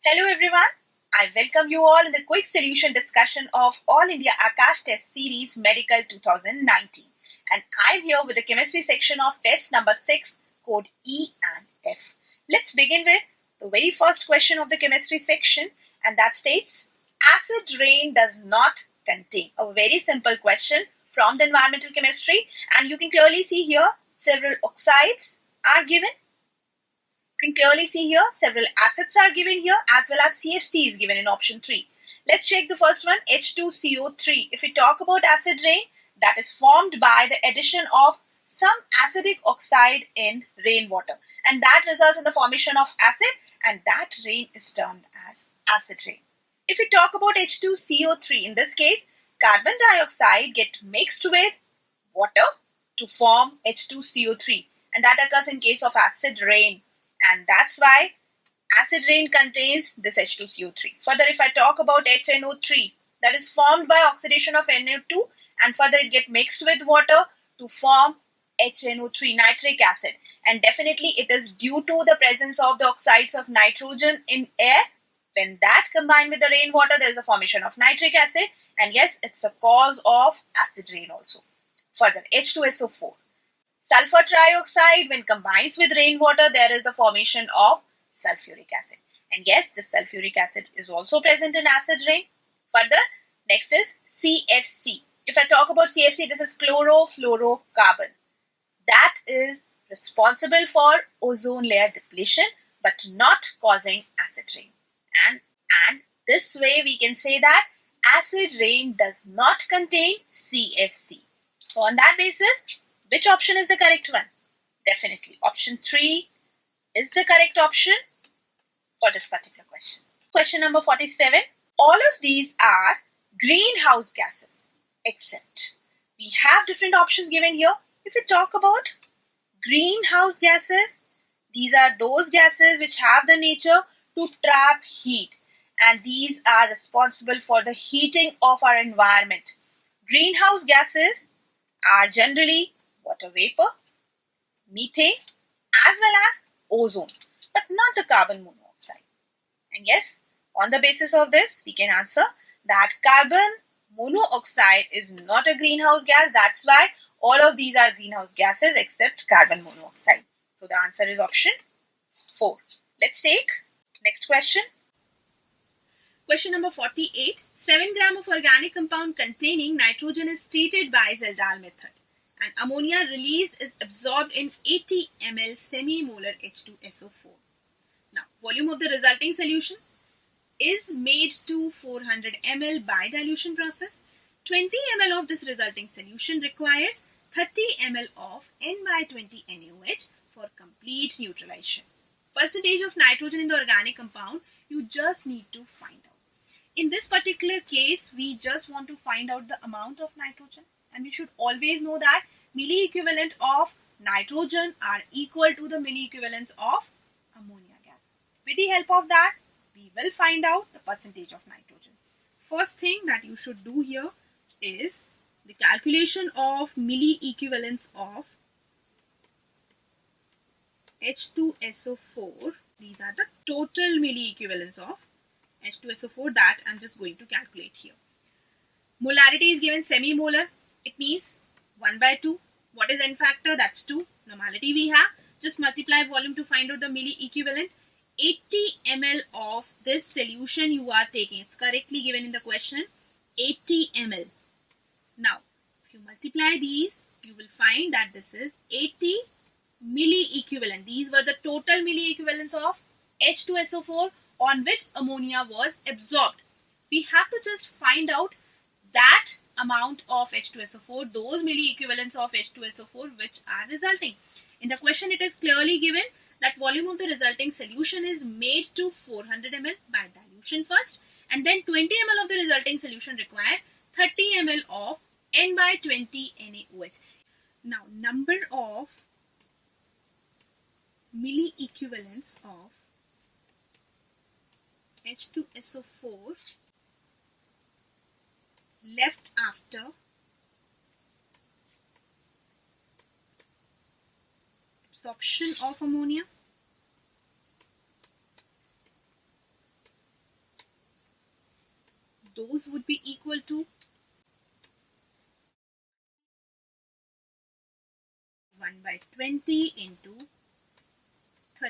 Hello everyone, I welcome you all in the quick solution discussion of All India Aakash Test Series Medical 2019. And I'm here with the chemistry section of test number 6, code E and F. Let's begin with the very first question of the chemistry section, and that states acid rain does not contain. A very simple question from the environmental chemistry, and you can clearly see here several oxides are given. You can clearly see here several acids are given here as well as CFC is given in option 3. Let's check the first one, H2CO3. If we talk about acid rain, that is formed by the addition of some acidic oxide in rainwater, and that results in the formation of acid, and that rain is termed as acid rain. If we talk about H2CO3, in this case carbon dioxide get mixed with water to form H2CO3, and that occurs in case of acid rain, and that's why acid rain contains this H2CO3. Further, if I talk about HNO3, that is formed by oxidation of NO2, and further it get mixed with water to form HNO3, nitric acid, and definitely it is due to the presence of the oxides of nitrogen in air. When that combined with the rainwater, there is a formation of nitric acid, and yes, it's a cause of acid rain also. Further, H2SO4. Sulfur trioxide, when combines with rainwater, there is the formation of sulfuric acid. And yes, this sulfuric acid is also present in acid rain. Further, next is CFC. If I talk about CFC, this is chlorofluorocarbon. That is responsible for ozone layer depletion but not causing acid rain. And this way we can say that acid rain does not contain CFC. So on that basis, which option is the correct one? Definitely option 3 is the correct option for this particular question. Question number 47. All of these are greenhouse gases, except we have different options given here. If we talk about greenhouse gases, these are those gases which have the nature to trap heat, and these are responsible for the heating of our environment. Greenhouse gases are generally water vapor, methane, as well as ozone, but not the carbon monoxide. And yes, on the basis of this, we can answer that carbon monoxide is not a greenhouse gas. That's why all of these are greenhouse gases except carbon monoxide. So the answer is option 4. Let's take next question. Question number 48. 7 gram of organic compound containing nitrogen is treated by Zeldal method, and ammonia released is absorbed in 80 ml semi-molar H2SO4. Now, volume of the resulting solution is made to 400 ml by dilution process. 20 ml of this resulting solution requires 30 ml of N/20 NaOH for complete neutralization. Percentage of nitrogen in the organic compound you just need to find out. In this particular case, we just want to find out the amount of nitrogen, and we should always know that milli equivalent of nitrogen are equal to the milli equivalents of ammonia gas. With the help of that, we will find out the percentage of nitrogen. First thing that you should do here is the calculation of milli equivalents of H2SO4. These are the total milli equivalents of H2SO4 that I'm just going to calculate here. Molarity is given semi-molar. It means 1/2. What is N factor? That's 2. Normality we have. Just multiply volume to find out the milli equivalent. 80 ml of this solution you are taking. It's correctly given in the question. 80 ml. Now, if you multiply these, you will find that this is 80 milli equivalent. These were the total milli equivalents of H2SO4 on which ammonia was absorbed. We have to just find out that amount of H2SO4, those milli equivalents of H2SO4 which are resulting. In the question, it is clearly given that volume of the resulting solution is made to 400 ml by dilution first, and then 20 ml of the resulting solution require 30 ml of N/20 NaOH. Now, number of milli equivalents of H2SO4 left after absorption of ammonia those would be equal to 1 by 20 into 30. So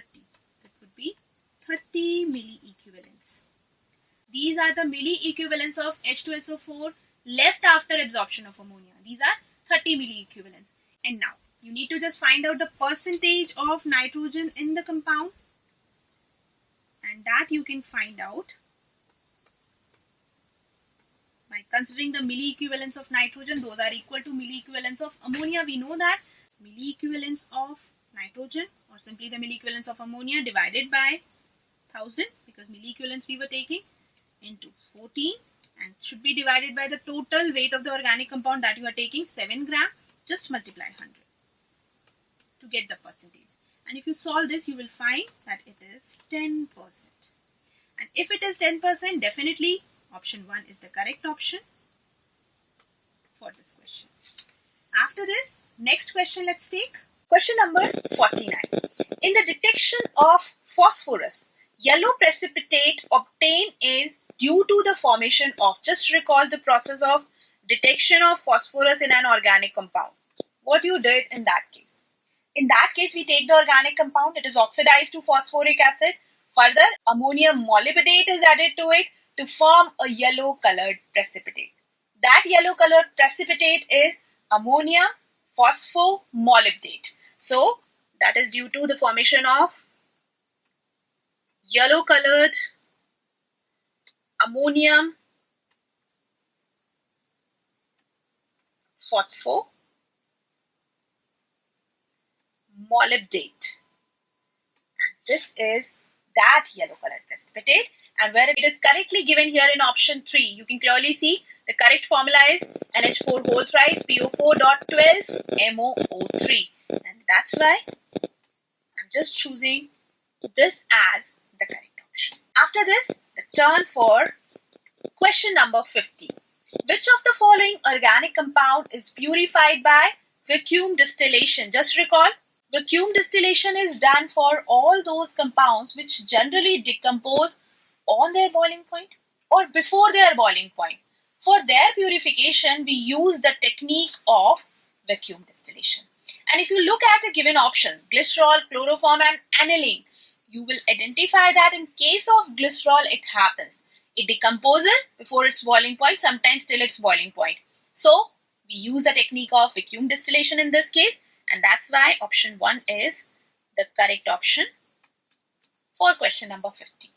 it would be 30 milli-equivalents. These are the milli-equivalents of H2SO4 left after absorption of ammonia. These are 30 milli-equivalents. And now you need to just find out the percentage of nitrogen in the compound. And that you can find out by considering the milli-equivalents of nitrogen. Those are equal to milli-equivalents of ammonia. We know that milli-equivalents of nitrogen, or simply the milli-equivalents of ammonia, divided by 1000, because milli-equivalents we were taking, into 14, and should be divided by the total weight of the organic compound that you are taking, 7 gram. Just multiply 100 to get the percentage. And if you solve this, you will find that it is 10%. And if it is 10%, definitely option 1 is the correct option for this question. After this, next question let's take. Question number 49. In the detection of phosphorus, yellow precipitate obtained is due to the formation of, just recall the process of detection of phosphorus in an organic compound. What you did in that case? In that case, we take the organic compound, it is oxidized to phosphoric acid. Further, ammonium molybdate is added to it to form a yellow colored precipitate. That yellow colored precipitate is ammonium phosphomolybdate. So, that is due to the formation of yellow colored ammonium phosphomolybdate. And this is that yellow colored precipitate, and where it is correctly given here in option 3, you can clearly see the correct formula is NH4 whole thrice PO4.12 MOO3, and that's why I'm just choosing this as the correct option. After this, the turn for question number 50. Which of the following organic compound is purified by vacuum distillation? Just recall, vacuum distillation is done for all those compounds which generally decompose on their boiling point or before their boiling point. For their purification, we use the technique of vacuum distillation. And if you look at the given options, glycerol, chloroform and aniline, you will identify that in case of glycerol, it happens. It decomposes before its boiling point, sometimes till its boiling point. So, we use the technique of vacuum distillation in this case, and that's why option 1 is the correct option for question number 50.